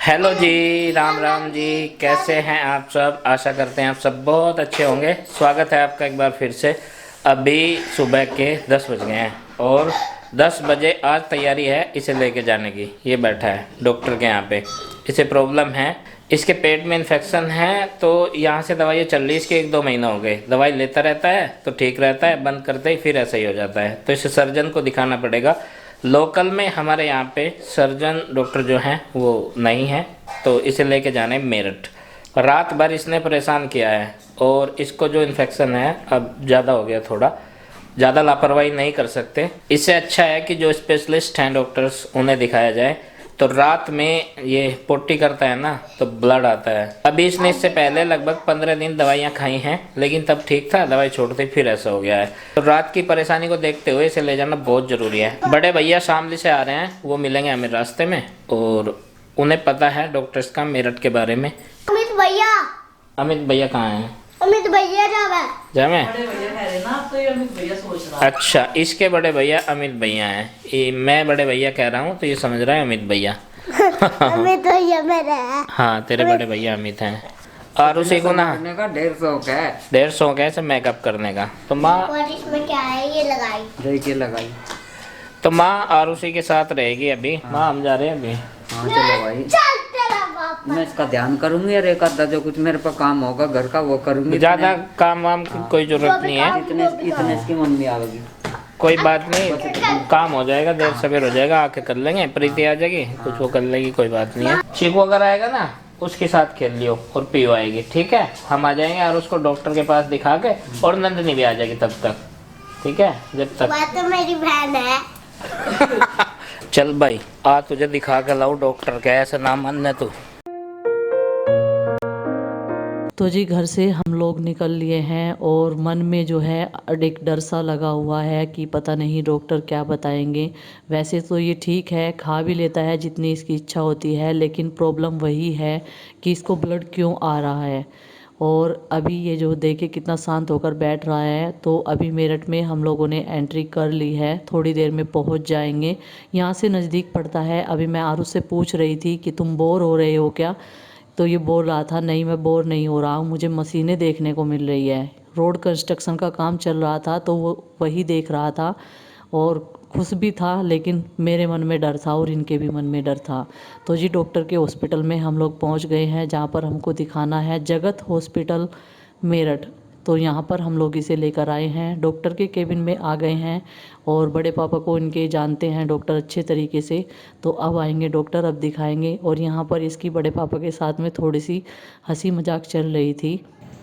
Hello जी, राम राम जी। कैसे हैं आप सब? आशा करते हैं आप सब बहुत अच्छे होंगे। स्वागत है आपका एक बार फिर से। अभी सुबह के 10 बज गए हैं और 10 बजे आज तैयारी है इसे लेके जाने की। ये बैठा है डॉक्टर के यहाँ पे, इसे प्रॉब्लम है, इसके पेट में इन्फेक्शन है। तो यहाँ से दवाइयाँ चल रही, इसके 1-2 महीना हो गए। दवाई लेता रहता है तो ठीक रहता है, बंद करते ही फिर ऐसा ही हो जाता है। तो इसे सर्जन को दिखाना पड़ेगा। लोकल में हमारे यहाँ पे सर्जन डॉक्टर जो हैं वो नहीं है, तो इसे लेके जाना है मेरठ। रात भर इसने परेशान किया है और इसको जो इन्फेक्शन है अब ज़्यादा हो गया, थोड़ा ज़्यादा लापरवाही नहीं कर सकते। इससे अच्छा है कि जो स्पेशलिस्ट हैं डॉक्टर्स उन्हें दिखाया जाए। तो रात में ये पोटी करता है ना तो ब्लड आता है। अभी इसने इससे पहले लगभग 15 दिन दवाइयाँ खाई हैं, लेकिन तब ठीक था, दवाई छोड़ते फिर ऐसा हो गया है। तो रात की परेशानी को देखते हुए इसे ले जाना बहुत ज़रूरी है। बड़े भैया शामली से आ रहे हैं, वो मिलेंगे हमें रास्ते में और उन्हें पता है डॉक्टर्स का मेरठ के बारे में। अमित भैया कहाँ हैं? अमित भैया जावे बड़े भैया कह रहे ना, तो ये अमित भैया सोच रहा है। अच्छा, इसके बड़े भैया अमित भैया हैं। मैं बड़े भैया कह रहा हूँ तो ये समझ रहा है अमित भैया। अमित भैया मेरा है। हाँ, तेरे बड़े भैया अमित हैं। और उसी को ना करने का 150 है। 150 कैसे मेकअप करने का। तो माँ और इसमें क्या है, ये लगाई। देखिए लगाई। तो माँ और उसी के साथ रहेगी अभी। माँ हम जा रहे हैं अभी। हाँ चलो भाई, चल तेरा बाप। मैं इसका ध्यान करूंगी और एक आधा जो कुछ मेरे पर काम होगा घर का वो करूंगी। ज़्यादा काम वाम की कोई ज़रूरत नहीं है। इतने इसकी मम्मी आएगी। कोई बात नहीं, काम हो जाएगा, देर सवेर हो जाएगा, आके कर लेंगे। प्रीति आ जाएगी, कुछ वो कर लेगी, कोई बात नहीं है। चीकू अगर आएगा ना उसके साथ खेल लियो और पियो आएगी, ठीक है। हम आ जाएंगे और उसको डॉक्टर के पास दिखा के, और नंदनी भी आ जाएगी तब तक, ठीक है। जब तक बात तो मेरी बहन है। चल भाई आ, तुझे दिखा के लाओ डॉक्टर के, ऐसा ना मानना तू। तो जी घर से हम लोग निकल लिए हैं और मन में जो है एक डर सा लगा हुआ है कि पता नहीं डॉक्टर क्या बताएंगे। वैसे तो ये ठीक है, खा भी लेता है जितनी इसकी इच्छा होती है, लेकिन प्रॉब्लम वही है कि इसको ब्लड क्यों आ रहा है। और अभी ये जो देखे कितना शांत होकर बैठ रहा है। तो अभी मेरठ में हम लोगों ने एंट्री कर ली है, थोड़ी देर में पहुंच जाएंगे। यहाँ से नज़दीक पड़ता है। अभी मैं आरुष से पूछ रही थी कि तुम बोर हो रहे हो क्या, तो ये बोल रहा था नहीं मैं बोर नहीं हो रहा हूँ, मुझे मशीनें देखने को मिल रही है। रोड कंस्ट्रक्शन का काम चल रहा था तो वो वही देख रहा था और खुश भी था, लेकिन मेरे मन में डर था और इनके भी मन में डर था। तो जी डॉक्टर के हॉस्पिटल में हम लोग पहुँच गए हैं, जहाँ पर हमको दिखाना है जगत हॉस्पिटल मेरठ। तो यहाँ पर हम लोग इसे लेकर आए हैं, डॉक्टर के केबिन में आ गए हैं और बड़े पापा को इनके जानते हैं डॉक्टर अच्छे तरीके से। तो अब आएंगे डॉक्टर, अब दिखाएंगे। और यहाँ पर इसकी बड़े पापा के साथ में थोड़ी सी हंसी मजाक चल रही थी।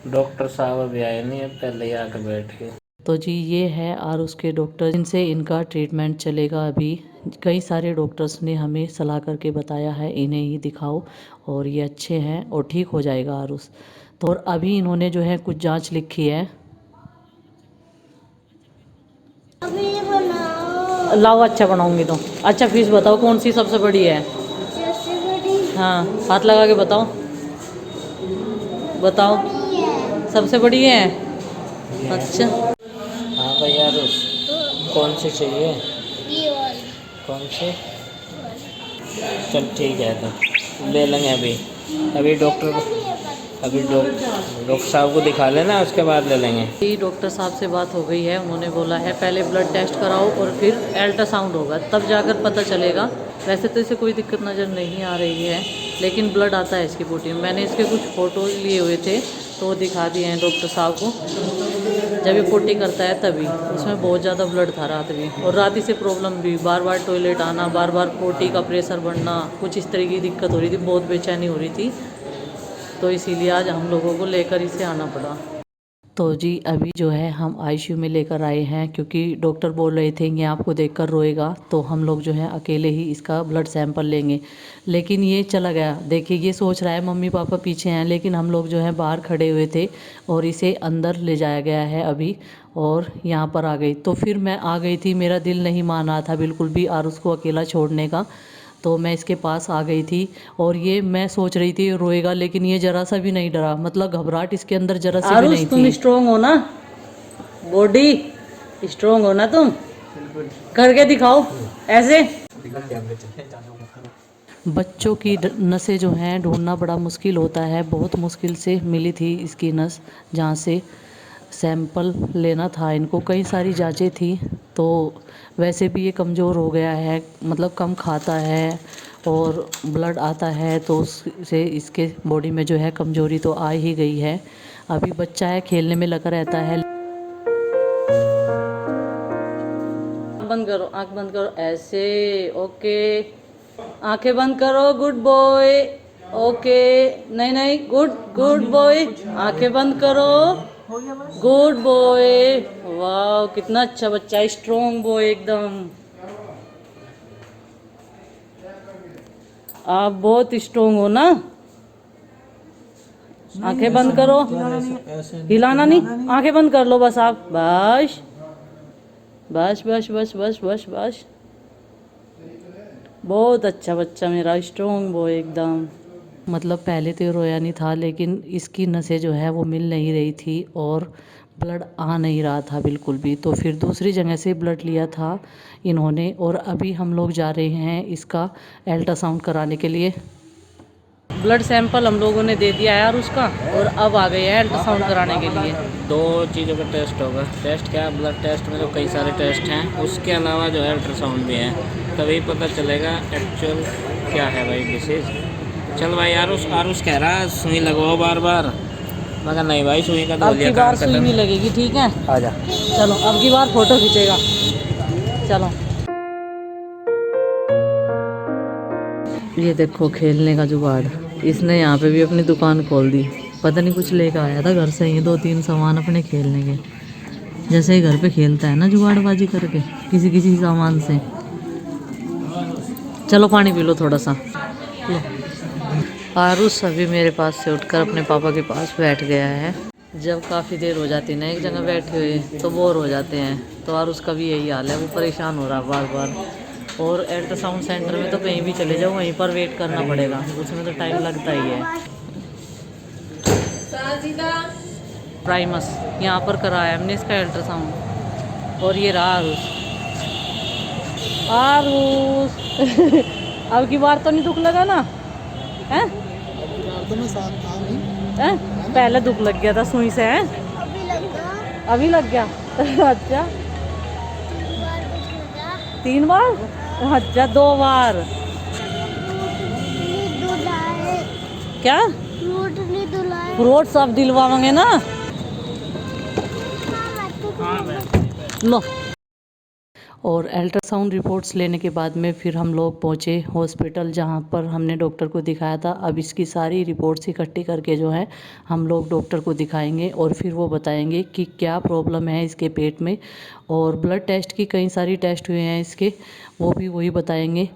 डॉक्टर साहब अभी आए नहीं है, पहले ही आके बैठ गए। तो जी ये है और उसके डॉक्टर जिनसे इनका ट्रीटमेंट चलेगा। अभी कई सारे डॉक्टर्स ने हमें सलाह करके बताया है इन्हें ही दिखाओ और ये अच्छे हैं और ठीक हो जाएगा आरुष। तो और अभी इन्होंने जो है कुछ जांच लिखी है। अभी बनाओ। लाओ अच्छा बनाऊंगी तो। अच्छा फीस बताओ कौन सी सबसे बड़ी है? सबसे बड़ी हाँ हाथ लगा के बताओ, बताओ ये है। सबसे बड़ी है। अच्छा हाँ भाई आरुष, कौन सी चाहिए? ये वाली। कौन सी? चल ठीक है, तो ले लेंगे अभी। अभी डॉक्टर साहब को दिखा लेना, उसके बाद ले लेंगे। जी डॉक्टर साहब से बात हो गई है, उन्होंने बोला है पहले ब्लड टेस्ट कराओ और फिर अल्ट्रासाउंड होगा तब जाकर पता चलेगा। वैसे तो इसे कोई दिक्कत नज़र नहीं आ रही है, लेकिन ब्लड आता है इसकी बॉडी में। मैंने इसके कुछ फ़ोटो लिए हुए थे तो वो दिखा दिए हैं डॉक्टर साहब को। जब ये पोटी करता है तभी उसमें बहुत ज़्यादा ब्लड था रात भी, और रात ही से प्रॉब्लम भी, बार बार टॉयलेट आना, बार बार पोटी का प्रेशर बढ़ना, कुछ इस तरह की दिक्कत हो रही थी, बहुत बेचैनी हो रही थी। तो इसीलिए आज हम लोगों को लेकर इसे आना पड़ा। तो जी अभी जो है हम आईसीयू में लेकर आए हैं, क्योंकि डॉक्टर बोल रहे थे ये आपको देखकर रोएगा, तो हम लोग जो है अकेले ही इसका ब्लड सैंपल लेंगे। लेकिन ये चला गया। देखिए ये सोच रहा है मम्मी पापा पीछे हैं, लेकिन हम लोग जो है बाहर खड़े हुए थे और इसे अंदर ले जाया गया है अभी, और यहाँ पर आ गई। तो फिर मैं आ गई थी, मेरा दिल नहीं मान रहा था बिल्कुल भी आरुष को अकेला छोड़ने का। तो मैं इसके पास आ गई थी और ये मैं सोच रही थी रोएगा, लेकिन ये जरा सा भी नहीं डरा। मतलब घबराहट इसके अंदर जरा सी भी नहीं थी। तुम स्ट्रोंग हो ना, बॉडी स्ट्रोंग हो ना, तुम करके दिखाओ ऐसे। बच्चों की नसें जो हैं ढूंढना बड़ा मुश्किल होता है। बहुत मुश्किल से मिली थी इसकी नस, जहाँ से सैंपल लेना था इनको। कई सारी जांचें थी, तो वैसे भी ये कमज़ोर हो गया है, मतलब कम खाता है और ब्लड आता है, तो उससे इसके बॉडी में जो है कमज़ोरी तो आ ही गई है। अभी बच्चा है, खेलने में लगा रहता है। बंद करो, आँख बंद करो, ऐसे, ओके। आंखें बंद करो, गुड बॉय, ओके। नहीं नहीं, गुड गुड बॉय, आंखें बंद करो, गुड बॉय। वाह, कितना अच्छा बच्चा है, स्ट्रॉन्ग बॉय एकदम। आप बहुत स्ट्रॉन्ग हो ना। आंखें बंद करो, हिलाना नहीं, आंखें बंद कर लो बस आप, बस बस बस बस बस बस बस। बहुत अच्छा बच्चा मेरा, स्ट्रॉन्ग बॉय एकदम। मतलब पहले तो रोया नहीं था, लेकिन इसकी नसें जो है वो मिल नहीं रही थी और ब्लड आ नहीं रहा था बिल्कुल भी। तो फिर दूसरी जगह से ब्लड लिया था इन्होंने, और अभी हम लोग जा रहे हैं इसका अल्ट्रासाउंड कराने के लिए। ब्लड सैंपल हम लोगों ने दे दिया यार उसका, और अब आ गए हैं अल्ट्रासाउंड कराने के लिए। 2 चीज़ों का टेस्ट होगा। टेस्ट क्या, ब्लड टेस्ट में तो कई सारे टेस्ट हैं, उसके अलावा जो है अल्ट्रासाउंड भी है, तभी पता चलेगा एक्चुअल क्या है भाई डिसीज़। चल भाई, आरुष कह रहा सुई लगवाओ बार बार, मगर नहीं भाई, सुई का अब की बार सुई नहीं लगेगी, ठीक है? आजा। चलो, अब की बार फोटो खींचेगा, चलो। ये देखो खेलने का जुगाड़, इसने यहाँ पे भी अपनी दुकान खोल दी। पता नहीं कुछ लेकर आया था घर से, ये 2-3 सामान अपने खेलने के, जैसे ही घर पे खेलता है ना जुगाड़बाजी करके किसी किसी सामान से। चलो पानी पी लो थोड़ा सा, लो। आरुष अभी मेरे पास से उठकर अपने पापा के पास बैठ गया है। जब काफ़ी देर हो जाती है ना एक जगह बैठे हुए तो बोर हो जाते हैं, तो आरुष का भी यही हाल है, वो परेशान हो रहा है बार बार। और अल्ट्रासाउंड सेंटर में तो कहीं भी चले जाओ, वहीं पर वेट करना पड़ेगा, उसमें तो टाइम लगता ही है। प्राइमस यहाँ पर कराया हमने इसका अल्ट्रासाउंड, और ये रहा आरुष। आरुष अब की बार तो नहीं दुख लगा ना, हैं? हैं? पहले दुख लग गया था सुई से, हैं? अभी लगा, अभी लग गया अच्छा, 3 बार, अच्छा 2 बार। नहीं धुलाए, क्या फ्रूट नहीं धुलाए। फ्रूट सब दिलवाओगे ना, लो। और अल्ट्रासाउंड रिपोर्ट्स लेने के बाद में फिर हम लोग पहुँचे हॉस्पिटल, जहाँ पर हमने डॉक्टर को दिखाया था। अब इसकी सारी रिपोर्ट्स इकट्ठी करके जो है हम लोग डॉक्टर को दिखाएंगे, और फिर वो बताएंगे कि क्या प्रॉब्लम है इसके पेट में। और ब्लड टेस्ट की कई सारी टेस्ट हुए हैं इसके, वो भी वही बताएंगे।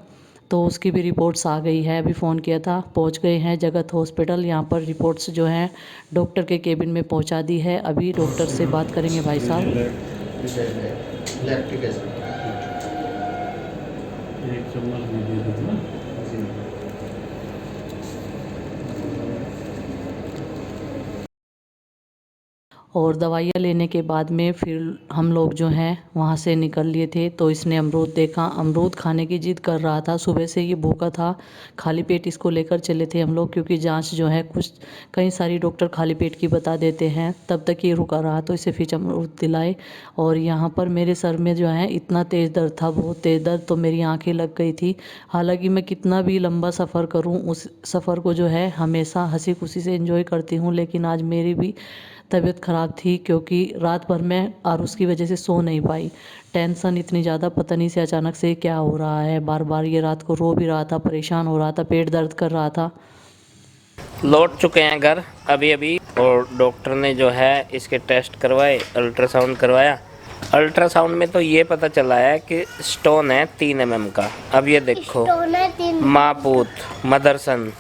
तो उसकी भी रिपोर्ट्स आ गई है, अभी फ़ोन किया था, पहुंच गए हैं जगत हॉस्पिटल। यहाँ पर रिपोर्ट्स जो हैं डॉक्टर के केबिन में पहुंचा दी है। अभी डॉक्टर से बात करेंगे भाई साहब। और दवाइयाँ लेने के बाद में फिर हम लोग जो हैं वहाँ से निकल लिए थे। तो इसने अमरूद देखा, अमरूद खाने की जिद कर रहा था, सुबह से ये भूखा था। खाली पेट इसको लेकर चले थे हम लोग, क्योंकि जांच जो है कुछ कई सारी डॉक्टर खाली पेट की बता देते हैं। तब तक ये रुका रहा, तो इसे फिर अमरूद दिलाए। और यहाँ पर मेरे सर में जो है इतना तेज़ दर्द था, बहुत तेज़ दर्द, तो मेरी आँखें लग गई थी। हालाँकि मैं कितना भी लंबा सफ़र करूँ, उस सफ़र को जो है हमेशा हंसी खुशी से एंजॉय करती हूँ। लेकिन आज मेरी भी तबीयत ख़राब थी, क्योंकि रात भर मैं आरुष की वजह से सो नहीं पाई। टेंशन इतनी ज़्यादा, पता नहीं से अचानक से क्या हो रहा है। बार बार ये रात को रो भी रहा था, परेशान हो रहा था, पेट दर्द कर रहा था। लौट चुके हैं घर अभी अभी, और डॉक्टर ने जो है इसके टेस्ट करवाए, अल्ट्रासाउंड करवाया। अल्ट्रासाउंड में तो ये पता चला है कि स्टोन है 3 mm का। अब ये देखो, स्टोन है 3 माँ पूत मदरसन,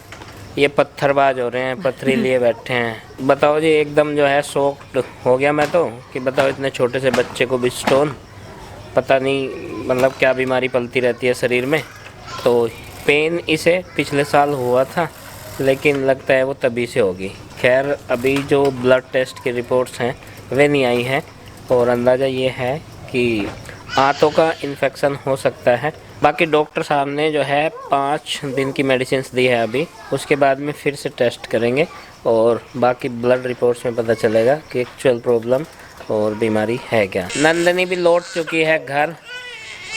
ये पत्थरबाज हो रहे हैं, पत्थरी लिए बैठे हैं। बताओ जी, एकदम जो है शॉक्ड हो गया मैं तो, कि बताओ इतने छोटे से बच्चे को भी स्टोन, पता नहीं मतलब क्या बीमारी पलती रहती है शरीर में। तो पेन इसे पिछले साल हुआ था, लेकिन लगता है वो तभी से होगी। खैर, अभी जो ब्लड टेस्ट की रिपोर्ट्स हैं वे नहीं आई हैं, और अंदाज़ा ये है कि आंतों का इन्फेक्शन हो सकता है, बाकी डॉक्टर साहब ने जो है 5 दिन की मेडिसिन दी है अभी, उसके बाद में फिर से टेस्ट करेंगे और बाकी ब्लड रिपोर्ट्स में पता चलेगा कि एक्चुअल प्रॉब्लम और बीमारी है क्या। नंदनी भी लौट चुकी है घर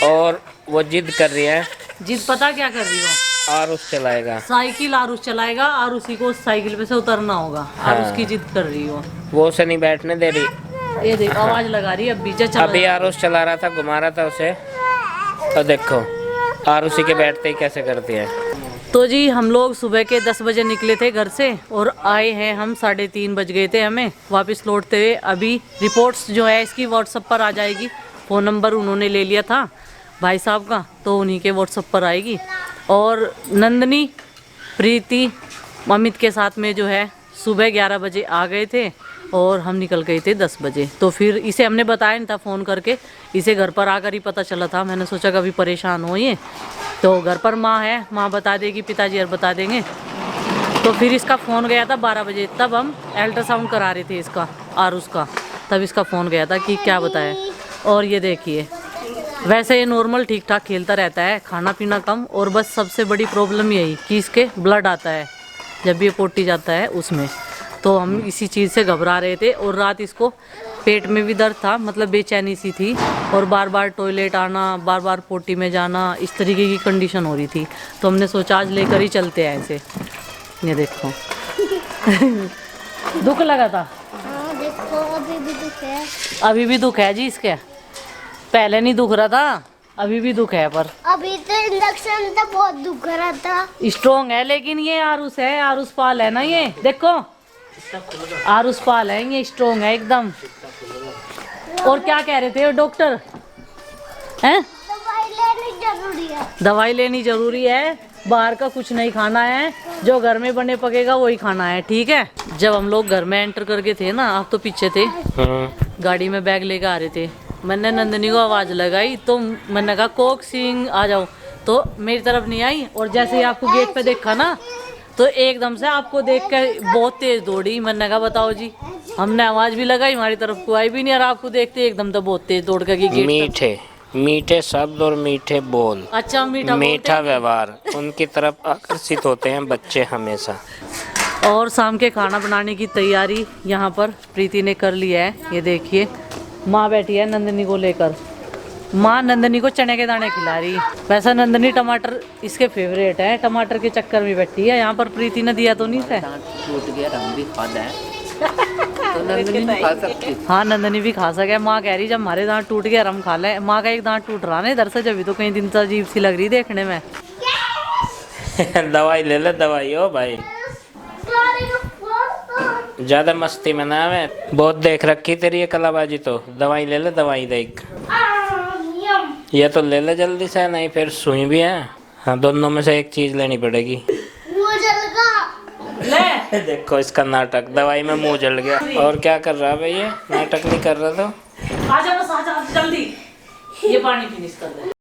और वो जिद कर रही है। जिद पता क्या कर रही हो? आरुष चलाएगा साइकिल आरुष चलाएगा और उसी को साइकिल पे से उतरना होगा। हाँ। आरुष की जिद कर रही हो। वो उसे नहीं बैठने दे रही। ये देख आवाज लगा रही है अभी। अभी आरुष चला रहा था, घुमा रहा था उसे, और देखो आरुषी के बैठते ही कैसे करती है। तो जी हम लोग सुबह के 10 बजे निकले थे घर से और आए हैं हम 3:30 बज गए थे हमें वापस लौटते हुए। अभी रिपोर्ट्स जो है इसकी व्हाट्सएप पर आ जाएगी। फ़ोन नंबर उन्होंने ले लिया था भाई साहब का, तो उन्हीं के व्हाट्सएप पर आएगी। और नंदनी, प्रीति, अमित के साथ में जो है सुबह 11 बजे आ गए थे और हम निकल गए थे 10 बजे। तो फिर इसे हमने बताया नहीं था फ़ोन करके, इसे घर पर आकर ही पता चला था। मैंने सोचा कभी परेशान हो ये, तो घर पर माँ है, माँ बता देगी, पिताजी और बता देंगे। तो फिर इसका फ़ोन गया था 12 बजे, तब हम अल्ट्रासाउंड करा रहे थे इसका आरुष का, तब इसका फ़ोन गया था कि क्या बताए। और ये देखिए वैसे ये नॉर्मल ठीक ठाक खेलता रहता है, खाना पीना कम, और बस सबसे बड़ी प्रॉब्लम यही कि इसके ब्लड आता है जब भी ये पोटी जाता है उसमें। तो हम इसी चीज़ से घबरा रहे थे और रात इसको पेट में भी दर्द था, मतलब बेचैनी सी थी और बार बार टॉयलेट आना, बार बार पोटी में जाना, इस तरीके की कंडीशन हो रही थी। तो हमने सोचा आज लेकर ही चलते हैं ऐसे। ये देखो दुख लगा था। हाँ देखो अभी भी दुख है। अभी भी दुख है जी इसके, पहले नहीं दुख रहा था, अभी भी दुख है। पर अभी तो इंजेक्शन तो बहुत दुख रहा था। स्ट्रॉन्ग है, लेकिन ये आरुष है, आरुष पाल है ना, ये देखो आरुष पाल है, ये स्ट्रॉन्ग है एकदम। और क्या कह रहे थे डॉक्टर हैं? दवाई लेनी जरूरी है। दवाई लेनी जरूरी है, बाहर का कुछ नहीं खाना है, जो घर में बने पकेगा वही खाना है, ठीक है। जब हम लोग घर में एंटर करके थे ना, आप तो पीछे थे, गाड़ी में बैग लेकर आ रहे थे, मैंने नंदनी को आवाज़ लगाई तो मैंने कहा कोक सिंह आ जाओ, तो मेरी तरफ नहीं आई। और जैसे ही आपको गेट पे देखा ना, तो एकदम से आपको देख कर बहुत तेज दौड़ी। मैंने कहा बताओ जी, हमने आवाज़ भी लगाई, हमारी तरफ को आई भी नहीं, और आपको देखते एकदम तो बहुत तेज दौड़ कर गेट। मीठे मीठे शब्द और मीठे बोल, अच्छा मीठा व्यवहार, उनकी तरफ आकर्षित होते हैं बच्चे हमेशा। और शाम के खाना बनाने की तैयारी यहाँ पर प्रीति ने कर लिया है। ये देखिए माँ बैठी है नंदनी को लेकर, माँ नंदनी को चने के दाने खिला रही। वैसा नंदनी टमाटर इसके फेवरेट है, टमाटर के चक्कर में बैठी है। यहाँ पर प्रीति ने दिया तो नहीं था, टूट गया, हम भी खा है तो नंदनी भी खा सकती। हाँ नंदनी भी खा सके। माँ कह रही जब हमारे दांत टूट गया हम खा लें। माँ का एक दांत टूट रहा है इधर से, जब भी तो कई दिन से अजीब सी लग रही देखने में। दवाई ले ले, दवाई हो भाई, ज्यादा मस्ती में ना है, बहुत देख रखी तेरी ये कलाबाजी। तो दवाई ले ले, दवाई देख, ये तो ले ले जल्दी से, नहीं फिर सुई भी है। हाँ दोनों में से एक चीज लेनी पड़ेगी। मुँह जल गया। ले देखो इसका नाटक, दवाई में मुंह जल गया। और क्या कर रहा है भाई, ये नाटक नहीं कर रहा तो आजा बस आजा जल्दी, ये पानी फिनिश कर दे।